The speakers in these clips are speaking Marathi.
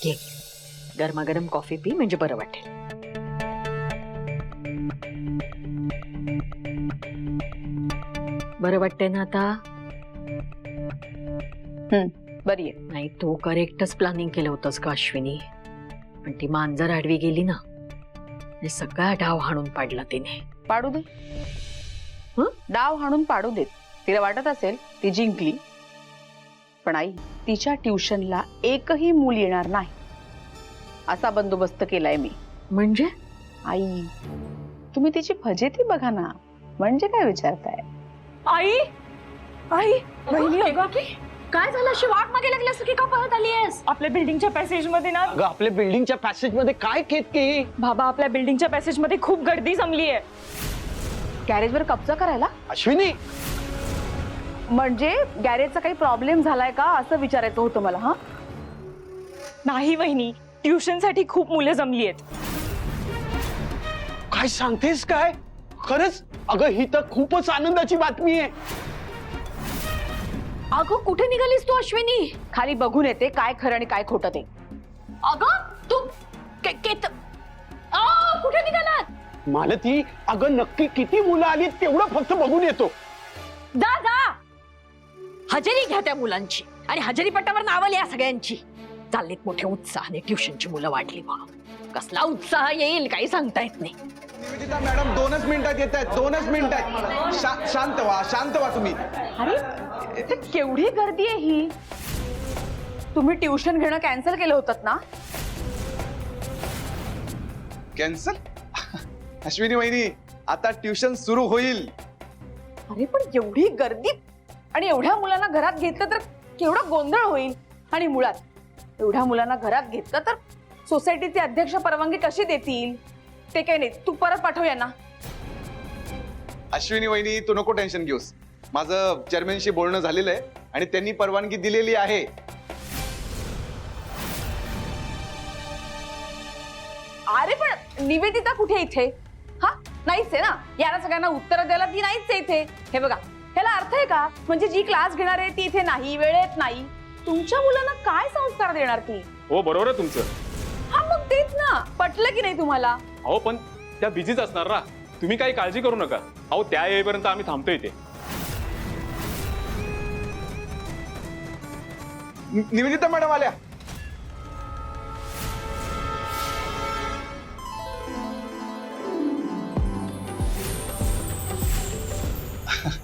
घे गरमागरम कॉफी पी म्हणजे बरं वाटेल. बरं वाटतंय ना आता? बरी आहे. नाही तू करेक्टच प्लॅनिंग केलं होतंस का अश्विनी, पण ती मांजर आडवी गेली ना, हे सगळा डाव हाणून पाडला तिने. पाडू दे. डाव हाणून पाडू देत. तिला वाटत असेल ती जिंकली, पण आई तिच्या ट्युशनला एकही मूल येणार नाही असा बंदोबस्त केलाय मी. म्हणजे आई तुम्ही तिची फजेती बघा ना, म्हणजे काय विचारताय? आई आई बहिणी अगं की काय झालं? अशी वाट मागे लागली असं की का पळत आलीयस? आपल्या बिल्डिंगच्या पॅसेज मध्ये ना अगं आपल्या बिल्डिंगच्या पॅसेज मध्ये काय केतकी? बाबा आपल्या बिल्डिंगच्या पॅसेज मध्ये खूप गर्दी जमली आहे. गॅरेजवर कब्जा करायला? अश्विनी म्हणजे गॅरेजचा काही प्रॉब्लेम झालाय का असं विचारायचं होतं मला. हा नाही वहिनी, ट्युशन साठी खूप मुलं जमली आहेत. काय सांगतेस काय? खरंच? अगं ही तर खूपच आनंदाची बातमी आहे. अगं कुठे निघालीस तू अश्विनी? खाली बघून येते काय खरं आणि काय खोटं ते. अगं तू कुठे निघालात? मालती अगं नक्की किती मुलं आली तेवढं फक्त बघून येतो. जा जा हजेरी घ्या त्या मुलांची आणि हजेरी पट्टावर नावं लिहा सगळ्यांची. चाललेत मोठ्या उत्साहाने ट्युशनची मुलं वाढली म्हणून. कसला उत्साह येईल काही सांगता येत नाही. निवेदिता मॅडम 2च मिनिटात येत आहेत. 2च मिनिटात. शांत व्हा तुम्ही. अरे ते केवढी गर्दी आहे ही. तुम्ही ट्युशन घेणं कॅन्सल केलं होतं ना? कॅन्सल? अश्विनी वहिनी आता ट्युशन सुरू होईल. अरे पण एवढी गर्दी आणि एवढ्या मुलांना घरात घेतलं तर केवढा गोंधळ होईल. आणि मुळात एवढ्या मुलांना घरात घेतलं तर सोसायटीचे अध्यक्ष परवानगी कशी देतील? ते काही नाही, तू परत पाठव यांना. अश्विनी वहिनी तू नको टेन्शन घेऊस. माझं चेअरमॅनशी बोलणं झालेलं आहे आणि त्यांनी परवानगी दिलेली आहे. अरे पण निवेदिता कुठे इथे? हा नाहीच आहे ना. याला सगळ्यांना उत्तर द्यायला ती नाहीच आहे इथे. हे बघा ह्याला अर्थ आहे का? म्हणजे जी क्लास घेणार आहे ती इथे नाही, वेळेत नाही. तुमच्या मुलांना काय संस्कार देणार ती? हो बरोबर आहे तुमचं. हा मग तेच ना. पटलं की नाही तुम्हाला? अहो पण त्या बिझीच असणार ना. तुम्ही काही काळजी करू नका. अहो त्या येईपर्यंत आम्ही थांबतो इथे. निवेदिता मॅडम आल्या.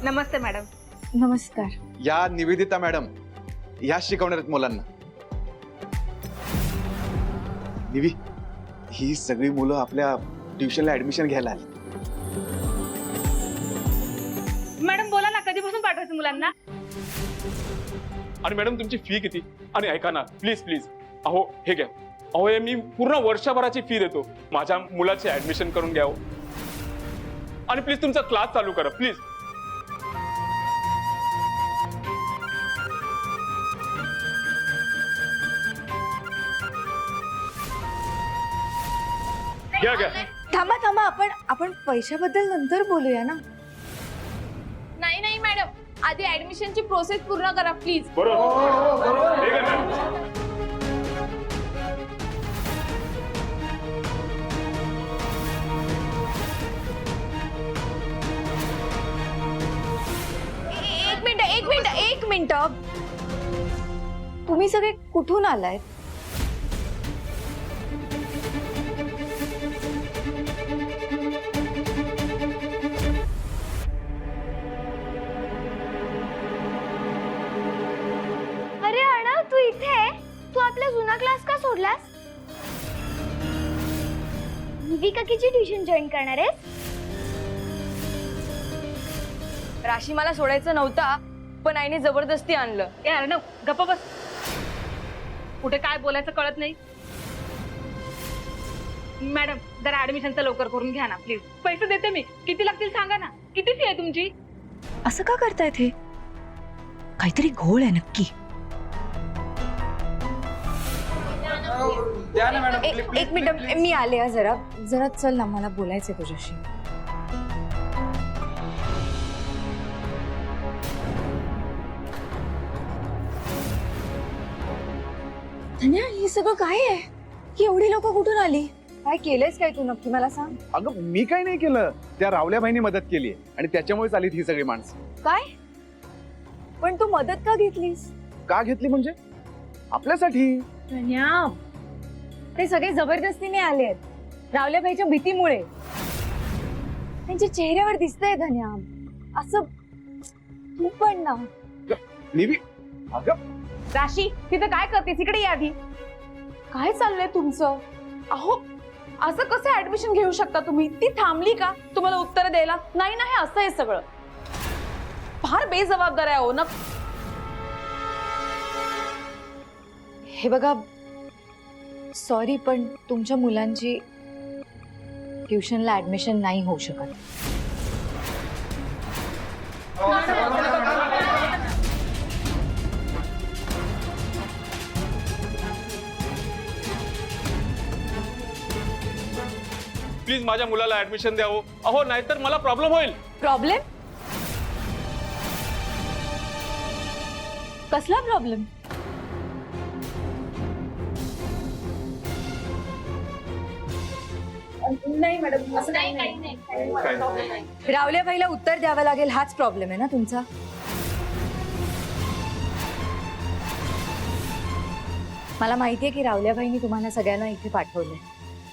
नमस्ते मॅडम. नमस्कार. या निवेदिता मॅडम ह्या शिकवणार आहेत मुलांना. निवी ही सगळी मुलं आपल्या ट्युशनला ऍडमिशन घ्यायला आली. मॅडम बोला ना, कधीपासून पाठवायचं मुलांना? आणि मॅडम तुमची फी किती? आणि ऐका ना प्लीज प्लीज. अहो हे घ्या. अहो हे मी पूर्ण वर्षभराची फी देतो. माझ्या मुलाचे ऍडमिशन करून घ्या. आणि प्लीज तुमचा क्लास चालू करा प्लीज. घ्या घ्या. थांबा थांबा, आपण पैशाबद्दल नंतर बोलूया ना. नाही नाही मॅडम, आधी ऍडमिशनची प्रोसेस पूर्ण करा प्लीज. बरोबर. हे घ्या मॅडम. एक मिनिट. तुम्ही सगळे कुठून आलाय? अरे अर्णव तू इथे आहे? तू आपला जुना क्लास का सोडलास? निवी काकीची ट्युशन जॉईन करणार आहेस? राशी मला सोडायचं नव्हता, पण आईने जबरदस्ती आणलं. ए अर्णव गप्प बस. कुठे काय बोलायचं कळत नाही. मॅडम जरा ऍडमिशनचं लवकर करून घ्या ना प्लीज. पैसे देते मी. किती लागतील सांगा ना. किती फी आहे तुमची? असं का करतायत हे? काहीतरी घोळ आहे नक्की. एक मिनिट, मी आले हा. जरा चल ना, मला बोलायचंय तुझ्याशी. धन्या हे सगळं काय आहे? ही एवढी लोक कुठून आली? काय केलंयस काय तू नक्की मला सांग. अगं मी काही नाही केलं, त्या रावल्याबाईंनी मदत केली आणि त्याच्यामुळेच आलीत ही सगळी माणसं. काय? पण तू मदत का घेतलीस? का घेतली म्हणजे? आपल्यासाठी. धन्या ते सगळे जबरदस्तीने आले आहेत रावल्याबाईच्या भीतीमुळे. त्यांच्या चेहऱ्यावर दिसतंय धन्या असं. तू पण ना. निवी अगं राशी तिथे काय करतेस? इकडे या आधी. काय चाललंय तुमचं? अहो असं कसं ऍडमिशन घेऊ शकता तुम्ही? ती थांबली का तुम्हाला उत्तर द्यायला? नाही नाही असं आहे सगळं. फार बेजबाबदार आहे हो ना. हे बघा सॉरी पण तुमच्या मुलांची ट्युशनला ऍडमिशन नाही होऊ शकत. प्लीज माझ्या मुलाला ऍडमिशन द्यावं. अहो नाहीतर मला प्रॉब्लेम होईल. प्रॉब्लेम? कसला प्रॉब्लेम? नाही मॅडम असं काही नाही. रावल्याबाईला उत्तर द्यावं लागेल हाच प्रॉब्लेम आहे ना तुमचा? मला माहितीये की रावल्याबाईंनी तुम्हाला सगळ्यांना इथे पाठवलंय.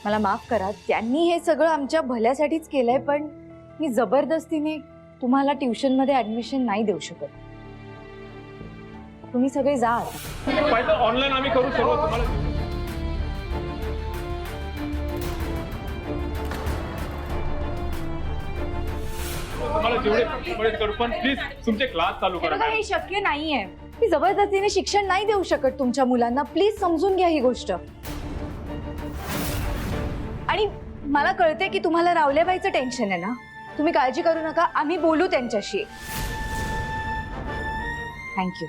मला माफ करा, त्यांनी हे सगळं आमच्या भल्यासाठीच केलंय, पण मी जबरदस्तीने तुम्हाला ट्युशनमध्ये ऍडमिशन नाही देऊ शकत. तुम्ही सगळे जा आता. पाहिजे ऑनलाईन आम्ही करू सर्व. तुम्हाला जेवढे मदत करू, पण प्लीज तुमचे क्लास चालू हे करा. बघा, हे शक्य नाहीये. मी जबरदस्तीने शिक्षण नाही देऊ शकत तुमच्या मुलांना. प्लीज समजून घ्या ही गोष्ट. आणि मला कळते की तुम्हाला रावल्याबाईचं टेन्शन आहे ना. तुम्ही काळजी करू नका, आम्ही बोलू त्यांच्याशी. थँक्यू.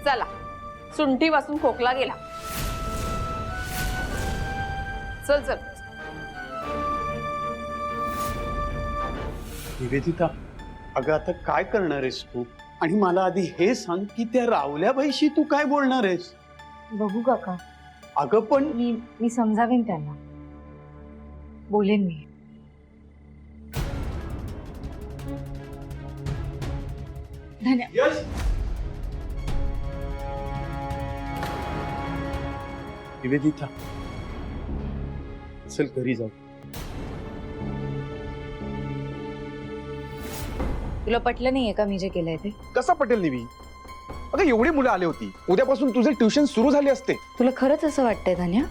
चला सुंठी वाचून खोकला गेला. चल चल. निवेदिता अगं आता काय करणार आहेस तू? आणि मला आधी हे सांग की त्या रावल्याबाईशी तू काय बोलणार आहेस? बघू काका, अगं पण मी समजावेन त्यांना. बोलेन मी. धन्यवाद. निवेदिता चल घरी जाऊ. तुला पटलं नाहीये का मी जे केलंय ते? कसं पटेल निवी? अगं एवढी मुलं आली होती, उद्यापासून तुझे ट्युशन सुरू झाले असते. तुला खरंच असं वाटतंय धन्या?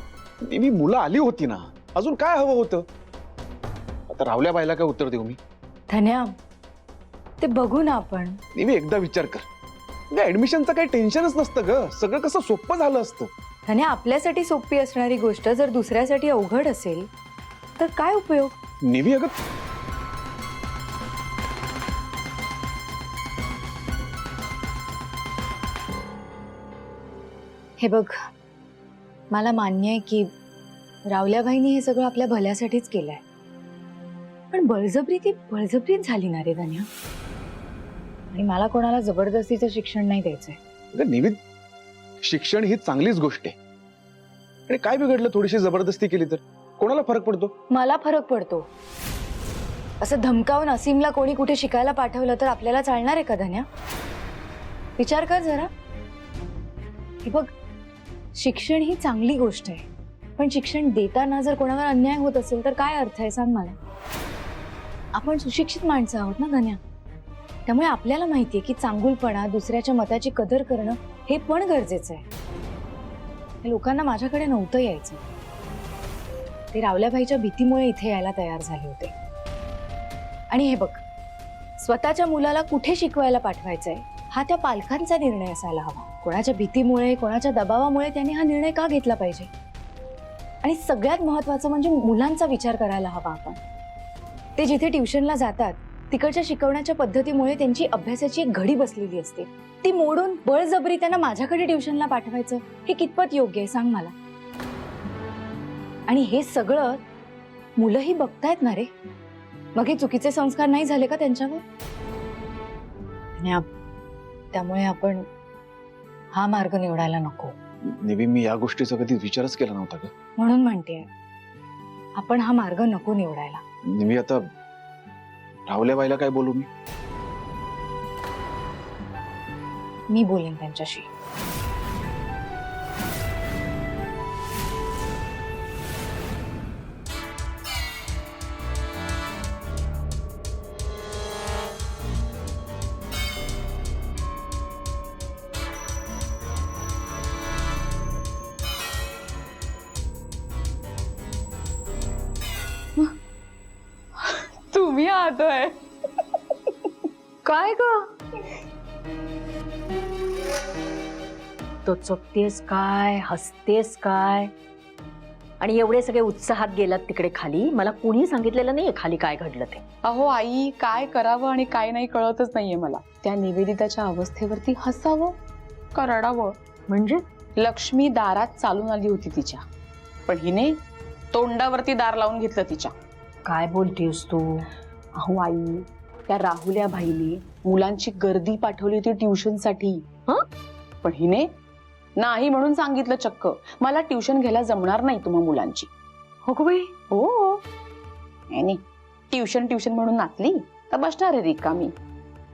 निवी मुलं आली होती ना, अजून काय हवं होतं? आता रावल्याबाईला काय उत्तर देऊ मी? धन्या ते बघू ना आपण. निवी एकदा विचार कर, ऍडमिशनचं काही टेन्शनच नसतं ग. सगळं कसं सोपं झालं असतं. धन्या आपल्यासाठी सोपी असणारी गोष्ट जर दुसऱ्यासाठी अवघड असेल तर काय उपयोग? निवी अगं हे बघ, मला मान्य आहे की रावल्याबाईंनी हे सगळं आपल्या भल्यासाठीच केलंय, पण बळजबरी ती बळजबरीच झाली ना रे धन्या. आणि मला कोणाला जबरदस्तीचं शिक्षण नाही द्यायचंय. अगं निवी, शिक्षण ही चांगलीच गोष्ट आहे. आणि काय बिघडलं थोडीशी जबरदस्ती केली तर? कोणाला फरक पडतो? मला फरक पडतो. असं धमकावून असीमला कोणी कुठे शिकायला पाठवलं तर आपल्याला चालणार आहे का धन्या? विचार कर जरा. हे बघ, शिक्षण ही चांगली गोष्ट आहे, पण शिक्षण देताना जर कोणावर अन्याय होत असेल तर काय अर्थ आहे सांग मला? आपण सुशिक्षित माणसं आहोत ना धन्या, त्यामुळे आपल्याला माहितीये की चांगुलपणा, दुसऱ्याच्या मताची कदर करणं हे पण गरजेचं आहे. हे लोकांना माझ्याकडे नव्हतं यायचं. ते रावल्याबाईच्या भीतीमुळे इथे यायला तयार झाले होते. आणि हे बघ, स्वतःच्या मुलाला कुठे शिकवायला पाठवायचंय हा त्या पालकांचा निर्णय असायला हवा. कोणाच्या भीतीमुळे, कोणाच्या दबावामुळे त्यांनी हा निर्णय का घेतला पाहिजे? आणि सगळ्यात महत्वाचं म्हणजे मुलांचा विचार करायला हवा आपण. ते जिथे ट्युशनला जातात तिकडच्या शिकवण्याच्या पद्धतीमुळे त्यांची अभ्यासाची एक घडी बसलेली असते, ती मोडून बळजबरी त्यांना माझ्याकडे ट्युशनला पाठवायचं हे कितपत योग्य आहे सांग मला? आणि हे सगळं मुलंही बघतायत ना रे. मग हे चुकीचे संस्कार नाही झाले का त्यांच्यावर? त्यामुळे आपण हा मार्ग निवडायला नको. निवी, मी या गोष्टीचा कधी विचारच केला नव्हता ग. म्हणून म्हणते आपण हा मार्ग नको निवडायला. निवी, आता राहुल्या बाईला काय बोलू मी? मी बोलेन त्यांच्याशी. तुम्ही आहातोय काय ग तो चोपतेस काय, हसतेस काय? आणि एवढे सगळे उत्साहात गेलात तिकडे खाली, मला कोणी सांगितलेलं नाहीये खाली काय घडलं ते. अहो आई, काय करावं आणि काय नाही कळतच नाहीये मला. त्या निवेदिताच्या अवस्थेवरती हसावं का रडावं? म्हणजे लक्ष्मी दारात चालून आली होती तिच्या, पण हिने तोंडावरती दार लावून घेतलं तिच्या. काय बोलतेस तू? अहो आई, त्या राहुल्या भाईने मुलांची गर्दी पाठवली होती ट्युशनसाठी. हं? पण हिने नाही म्हणून सांगितलं चक्क, मला ट्युशन घ्यायला जमणार नाही तुम्हा मुलांची. हो गं बाई. हो नाही, ट्युशन ट्युशन म्हणून नाचली तर बसणार आहे रिकामी.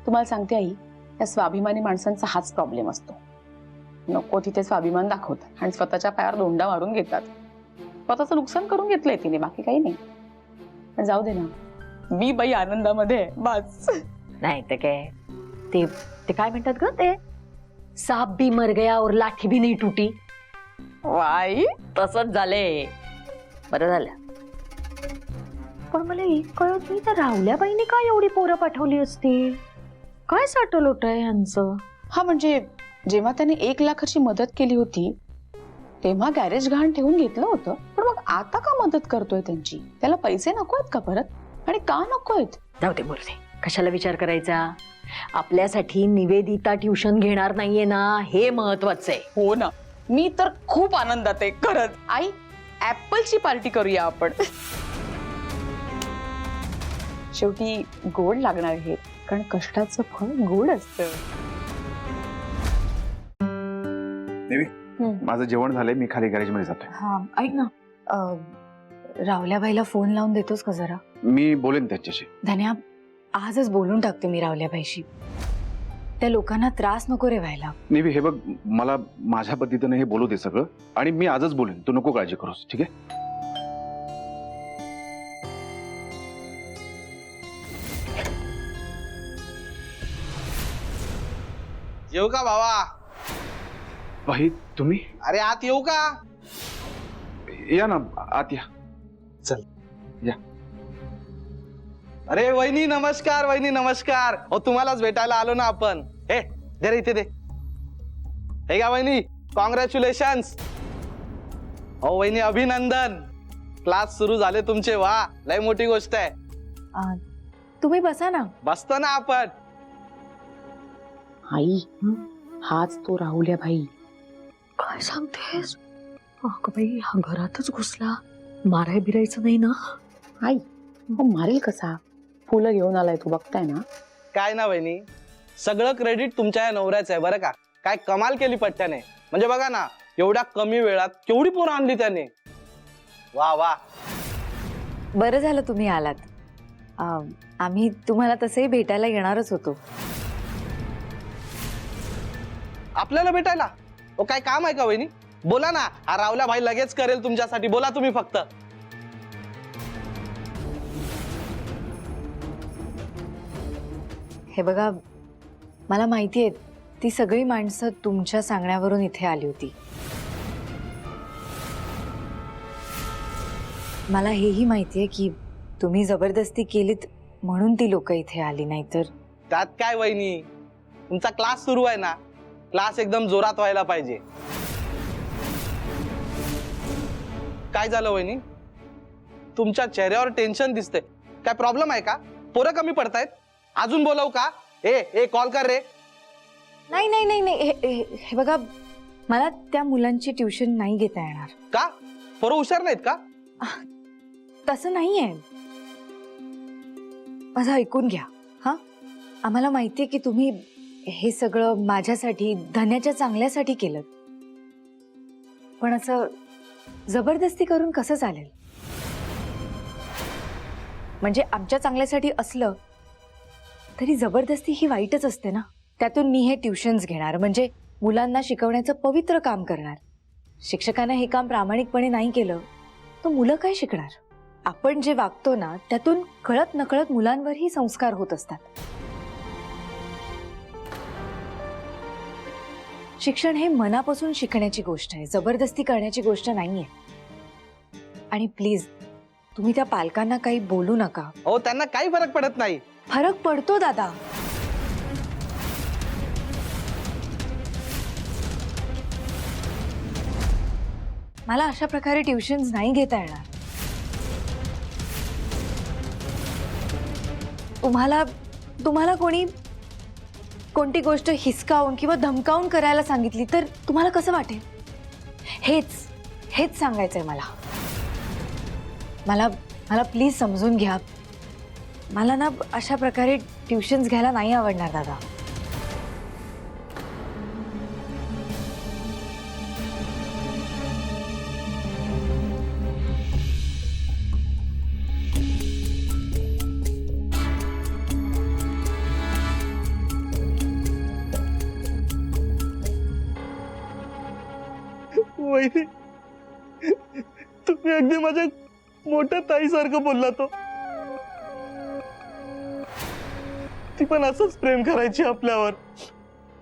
तुम्हाला सांगते आई, त्या स्वाभिमानी माणसांचा हाच प्रॉब्लेम असतो. नको तिथे स्वाभिमान दाखवतात आणि स्वतःच्या पायावर दोंडा मारून घेतात. स्वतःचं नुकसान करून घेतलंय तिने, बाकी काही नाही. पण जाऊ दे ना, मी बाई आनंदामध्ये आहे, बस. नाही ते काय, ते काय म्हणतात ग ते, सांप भी मर गया और लाठी भी नहीं टूटी. वाई तसंच झाले. बरं झालं. पण मला एक कळत नाही, त्या राहुल्याबाईने काय एवढी पोरं पाठवली असती? काय साठवलं होतं यांचं? हा म्हणजे जेव्हा त्याने 1 लाखाची मदत केली होती तेव्हा गॅरेज घाण ठेवून घेतलं होतं. पण मग आता का मदत करतोय त्यांची? त्याला पैसे नकोयत का परत? आणि का नकोयत? जाऊ दे बोलते, कशाला विचार करायचा? आपल्यासाठी निवेदिता ट्युशन घेणार नाहीये ना, हे महत्वाचं आहे. हो ना, मी तर खूप आनंदात आहे खरंच. आई, ऍपलची पार्टी करूया आपण. शेवटी गोड लागणार आहे, कारण कष्टाचं फळ गोड असतं. निवी, माझं जेवण झालंय, मी खाली गॅरेज मध्ये जातोय. हा ऐक ना, रावल्याबाईला फोन लावून देतोस का जरा? मी बोलेन त्याच्याशी. धन्या, आजच बोलून टाकते मी रावल्याबाईशी. त्या लोकांना त्रास नको रे व्हायला. निवी, हे बघ, मला माझ्या पद्धतीने हे बोलू दे सगळं, आणि मी आजच बोलेन, तू नको काळजी करूस, ठीक आहे? येऊ का भावा? भाई, तुम्ही अरे आत येऊ का? या ना, आत या. चल या. अरे वहिनी नमस्कार, वहिनी नमस्कार. हो, तुम्हालाच भेटायला आलो ना आपण. हे दे रे इथे दे. हे का वहिनी, कॉंग्रॅच्युलेशन्स. हो वहिनी, अभिनंदन. क्लास सुरू झाले तुमचे. वा, लय मोठी गोष्ट आहे. तुम्ही बसा ना. बसतो ना आपण. आई, हाच तो राहुल्या भाई. काय सांगतेस? अगं बाई, हा घरातच घुसला. माराय बिरायचं नाही ना? आई, हो मारेल कसा? फुलं घेऊन आलाय तू, बघताय ना. काय ना वहिनी, सगळं क्रेडिट तुमच्या या नवऱ्याचं आहे बरं का. काय कमाल केली पट्ट्याने. म्हणजे बघा ना, एवढ्या कमी वेळात केवढी पोरं आणली त्याने. वा वा. बरं झालं तुम्ही आलात. आम्ही तुम्हाला तसेही भेटायला येणारच होतो. आपल्याला भेटायला? ओ, काय काम आहे का वहिनी? बोला ना, हा रावल्या भाई लगेच करेल तुमच्यासाठी. बोला तुम्ही फक्त. हे बघा, मला माहिती आहे ती सगळी माणसं तुमच्या सांगण्यावरून इथे आली होती. मला हेही माहिती आहे की तुम्ही जबरदस्ती केलीत म्हणून ती लोक इथे आली, नाही तर. त्यात काय वहिनी, तुमचा क्लास सुरू आहे ना, क्लास एकदम जोरात व्हायला पाहिजे. काय झालं वहिनी, तुमच्या चेहऱ्यावर टेन्शन दिसते. काय प्रॉब्लेम आहे का? पोरं कमी पडतायत? अजून बोलवू का? ए कॉल कर रे. नाही नाही नाही नाही, हे बघा, मला त्या मुलांची ट्युशन नाही घेता येणार. का? पोरं हुशार नाहीत का? तसं नाहीये. माझं ऐकून घ्या हा. आम्हाला माहितीये की तुम्ही हे सगळं माझ्यासाठी, धन्याच्या चांगल्यासाठी केलं, पण असं जबरदस्ती करून कसं चालेल? म्हणजे आमच्या चांगल्यासाठी असलं तरी जबरदस्ती ही वाईटच असते ना. त्यातून मी हे ट्युशन्स घेणार, म्हणजे मुलांना शिकवण्याचं पवित्र काम करणार. शिक्षकांना हे काम प्रामाणिकपणे नाही केलं तर मुलं काय शिकणार? आपण जे वागतो ना त्यातून कळत नकळत मुलांवरही संस्कार होत असतात. शिक्षण हे मनापासून शिकण्याची गोष्ट आहे, जबरदस्ती करण्याची गोष्ट नाहीये. आणि प्लीज तुम्ही त्या पालकांना काही बोलू नका. हो, त्यांना काही फरक पडत नाही. फरक पडतो दादा. मला अशा प्रकारे ट्युशन्स नाही घेता येणार. तुम्हाला कोणती गोष्ट हिसकावून किंवा धमकावून करायला सांगितली तर तुम्हाला कसं वाटेल? हेच सांगायचंय मला. मला प्लीज समजून घ्या. मला ना अशा प्रकारे ट्युशन्स घ्यायला नाही आवडणार दादा. वहिनी, तुम्ही अगदी माझ्या मोठ्या ताईसारखं बोलला. तो ती पण असंच प्रेम करायची आपल्यावर,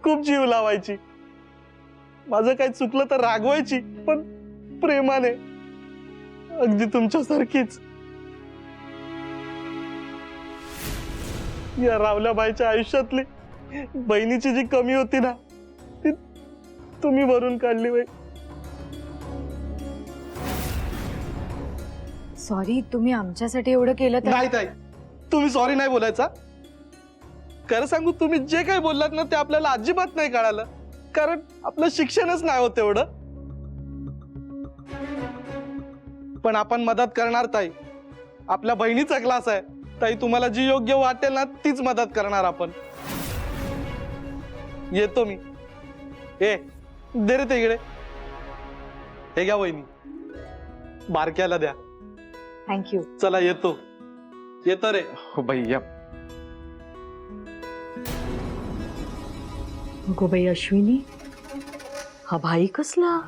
खूप जीव लावायची. माझं काही चुकलं तर रागवायची, पण प्रेमाने, अगदी तुमच्यासारखीच. या रावल्याबाईच्या आयुष्यातली बहिणीची जी कमी होती ना ती तुम्ही भरून काढली बाई. सॉरी, तुम्ही आमच्यासाठी एवढं केलं तर. नाही ताई, तुम्ही सॉरी नाही बोलायचा. खरं सांगू, तुम्ही जे काही बोललात ना ते आपल्याला अजिबात नाही कळालं, कारण आपलं शिक्षणच नाही होत एवढं. पण आपण मदत करणार ताई. आपल्या बहिणीचा क्लास आहे ताई, तुम्हाला जी योग्य वाटेल ना तीच मदत करणार आपण. येतो मी. ए, दे रे ते इकडे. हे घ्या वहिनी, बारक्याला द्या. थँक्यू. चला, येतो रे. हो बाई, या. गो बाई अश्विनी, हा भाई कसला?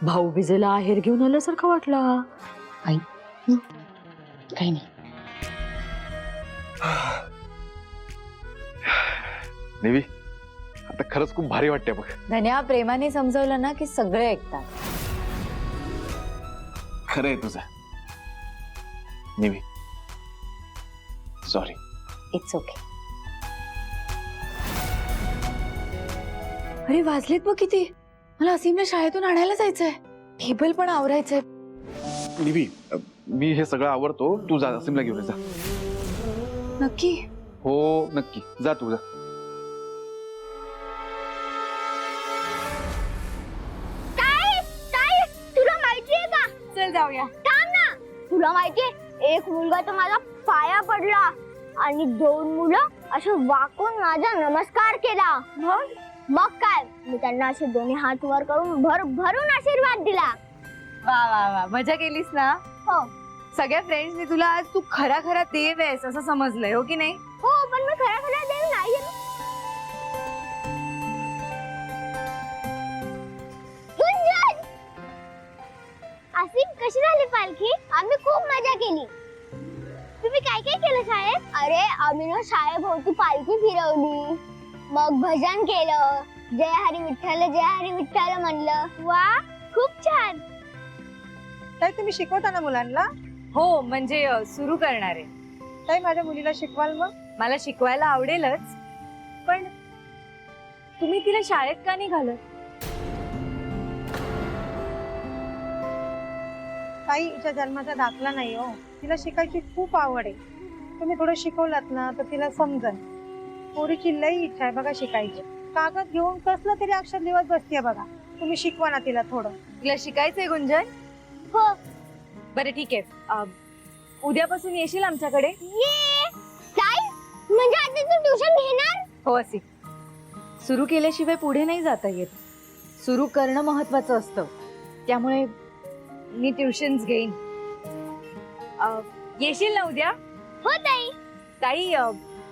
भाऊ बिजेला आहेर घेऊन आल्यासारखा वाटला. आई काही नाही. नेवी, आता खरंच खूप भारी वाटते बघ. धन्या प्रेमाने समजवलं ना की सगळे ऐकतात. खरं आहे तुझं. Navy, sorry. It's okay. अरे वाजलेत बघ किती. मला असीमला शाळेतून आणायला जायचंय, टेबल पण आवरायचंय. नेवी, मी हे सगळं आवडतो, तू जा असीमला घेऊन जा. नक्की? हो नक्की, जा तू जा. तुला माहितीये का? चल जाऊया. थांब ना. तुला माहितीये, एक मुलगा तर माझा पाया पडला आणि 2 मुलं असे वाकून माझा नमस्कार केला. मग काय, मी त्यांना असे दोन्ही हात वर करून भरून आशीर्वाद दिला. वा वा वा, मजा केलीस ना? हो सगळ्या फ्रेंड्सनी तुला आज तू खरा देव आहेस असं समजलंय, हो की नाही? हो, पण मी खरा देव नाहीये. गुंजन, असीम, कशी झाली पालखी? आम्ही खूप मजा केली. तुम्ही काय काय केलं शाळेत? अरे, आम्ही ना शाळेभोवती पालखी फिरवली, मग भजन केलं, जय हरी विठ्ठल म्हणलं. वा, खूप छान. ताई, तुम्ही शिकवता ना मुलांना? हो, म्हणजे सुरू करणार आहे. ताई, माझ्या मुलीला शिकवाल मग? मला शिकवायला आवडेलच, पण तुम्ही तिला शाळेत का नाही घालत? ताई, हिच्या जन्माचा दाखला नाही हो. तिला शिकायची खूप आवड आहे. तुम्ही थोडं शिकवलात ना तर तिला समजन. पोरीची लई इच्छा आहे बघा शिकायची. कागद घेऊन कसलं तरी अक्षर लिहत बसते बघा. तुम्ही शिकवा ना तिला थोडं. तिला शिकायचंय गुंजन? हो. बरं ठीक आहे. उद्यापासून येशील आमच्याकडे? ये ताई, म्हणजे आता तू ट्युशन घेणार? हो असे सुरू केल्याशिवाय पुढे नाही जाता येत. सुरू करणं महत्वाचं असतं. त्यामुळे मी ट्युशन्स घेईन. येशील ना उद्या? हो ताई. ताई,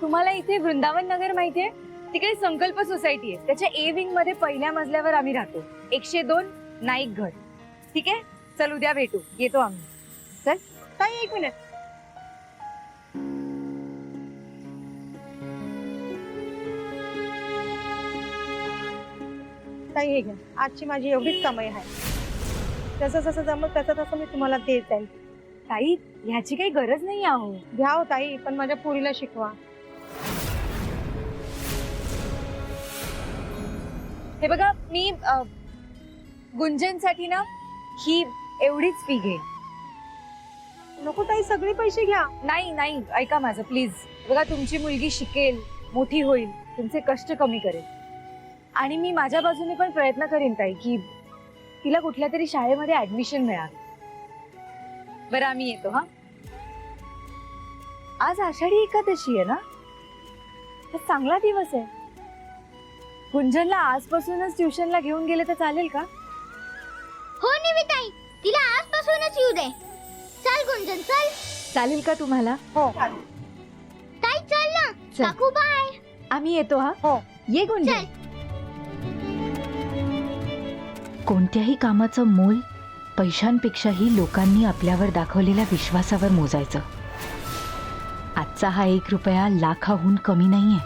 तुम्हाला इथे वृंदावन नगर माहितीये? तिकडे संकल्प सोसायटी आहे. त्याच्या ए विंग मध्ये पहिल्या मजल्यावर आम्ही राहतो. 102 नाईक घर. ठीक आहे, चल उद्या भेटू. येतो आम्ही. चल ताई, एक मिनिट. ताई, हे घ्या. आजची माझी एवढीच कमाई आहे. जसं जसं जमल तसं तसं मी तुम्हाला देत जाईल. ताई, ह्याची काही गरज नाही आहो. घ्या हो ताई, पण माझ्या पोरीला शिकवा. हे बघा, मी गुंजनसाठी ना ही एवढीच फी घेईन. नको ताई, सगळे पैसे घ्या. नाही नाही, ऐका माझं प्लीज. बघा, तुमची मुलगी शिकेल, मोठी होईल, तुमचे कष्ट कमी करेल. आणि मी माझ्या बाजूने पण प्रयत्न करेन ताई की तिला कुठल्या तरी शाळेमध्ये ऍडमिशन मिळावी. बरं, आम्ही येतो. हा, आज आषाढी एकादशी आहे ना? हा चांगला दिवस आहे. गुंजनला आजपासूनच ट्युशनला घेऊन गेले तर चालेल का? हो निविताई, तिला आजपासूनच येऊ दे. चल गुंजन, चल. चालेल का तुम्हाला? हो. ताई चल ना. चल. काकू बाय. आम्ही येतो. हा, हो. ये गुंजन. चल. कोणत्याही कामाचं मोल पैशांपेक्षाही लोकांनी आपल्यावर दाखवलेल्या विश्वासावर मोजायचं. आजचा हा 1 रुपया लाखाहून कमी नाहीये.